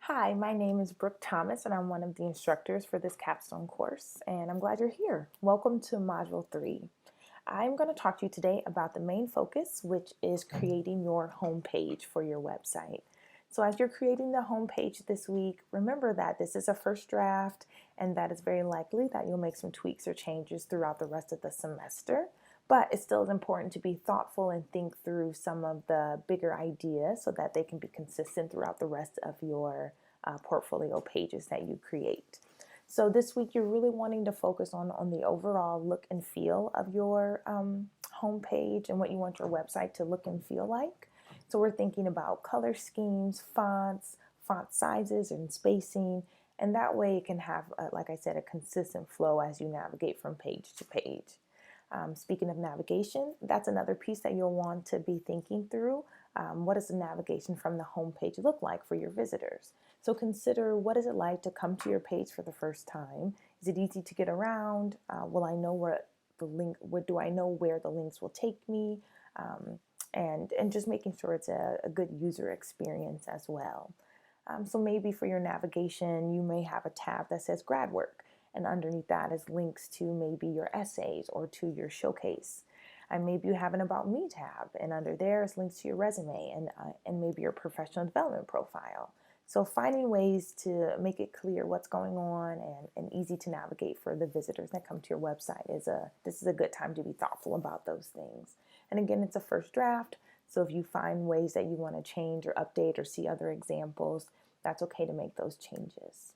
Hi, my name is Brooke Thomas, and I'm one of the instructors for this capstone course, and I'm glad you're here. Welcome to Module 3. I'm going to talk to you today about the main focus, which is creating your home page for your website. So as you're creating the home page this week, remember that this is a first draft, and that it's very likely that you'll make some tweaks or changes throughout the rest of the semester. But it still is important to be thoughtful and think through some of the bigger ideas so that they can be consistent throughout the rest of your portfolio pages that you create. So this week you're really wanting to focus on the overall look and feel of your home page and what you want your website to look and feel like. So we're thinking about color schemes, fonts, font sizes, and spacing, and that way it can have, like I said, a consistent flow as you navigate from page to page. Speaking of navigation, that's another piece that you'll want to be thinking through. What does the navigation from the home page look like for your visitors? So consider, what is it like to come to your page for the first time? Is it easy to get around? Will I know where the link? What do I know where the links will take me? And just making sure it's a good user experience as well. So maybe for your navigation, you may have a tab that says grad work, and underneath that is links to maybe your essays or to your showcase. And maybe you have an About Me tab, and under there is links to your resume and maybe your professional development profile. So finding ways to make it clear what's going on and easy to navigate for the visitors that come to your website this is a good time to be thoughtful about those things. And again, it's a first draft, so if you find ways that you want to change or update or see other examples, that's okay to make those changes.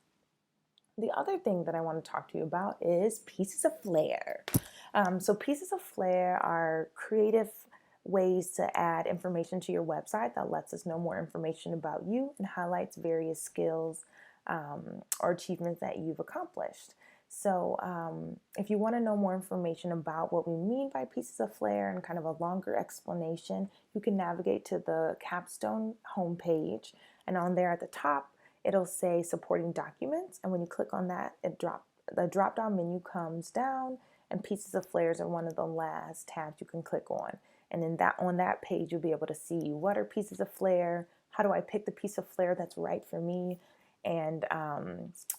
The other thing that I want to talk to you about is pieces of flair. So pieces of flair are creative ways to add information to your website that lets us know more information about you and highlights various skills or achievements that you've accomplished. So if you want to know more information about what we mean by pieces of flair and kind of a longer explanation, you can navigate to the Capstone homepage, and on there at the top, it'll say supporting documents, and when you click on that, the drop down menu comes down, and pieces of flairs are one of the last tabs you can click on. And on that page, you'll be able to see what are pieces of flair, how do I pick the piece of flair that's right for me, and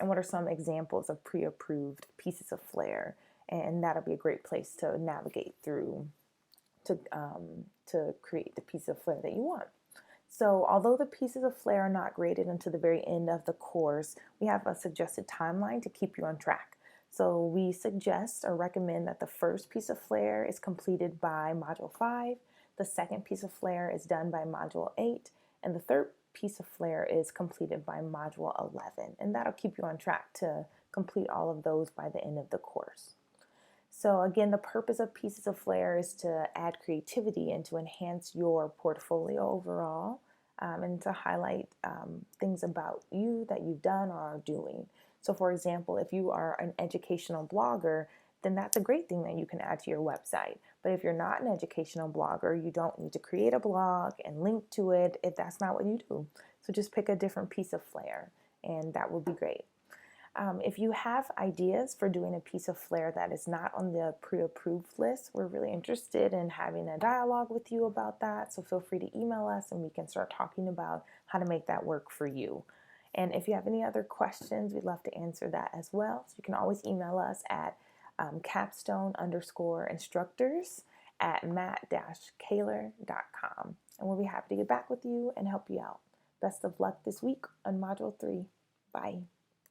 what are some examples of pre-approved pieces of flair. And that'll be a great place to navigate through to create the piece of flair that you want. So although the pieces of flair are not graded until the very end of the course, we have a suggested timeline to keep you on track. So we suggest or recommend that the first piece of flair is completed by Module 5, the second piece of flair is done by Module 8, and the third piece of flair is completed by Module 11. And that'll keep you on track to complete all of those by the end of the course. So again, the purpose of pieces of flair is to add creativity and to enhance your portfolio overall, and to highlight things about you that you've done or are doing. So for example, if you are an educational blogger, then that's a great thing that you can add to your website. But if you're not an educational blogger, you don't need to create a blog and link to it if that's not what you do. So just pick a different piece of flair, and that will be great. If you have ideas for doing a piece of flair that is not on the pre-approved list, we're really interested in having a dialogue with you about that. So feel free to email us and we can start talking about how to make that work for you. And if you have any other questions, we'd love to answer that as well. So you can always email us at capstone_instructors@matt-kaler.com. And we'll be happy to get back with you and help you out. Best of luck this week on Module 3. Bye.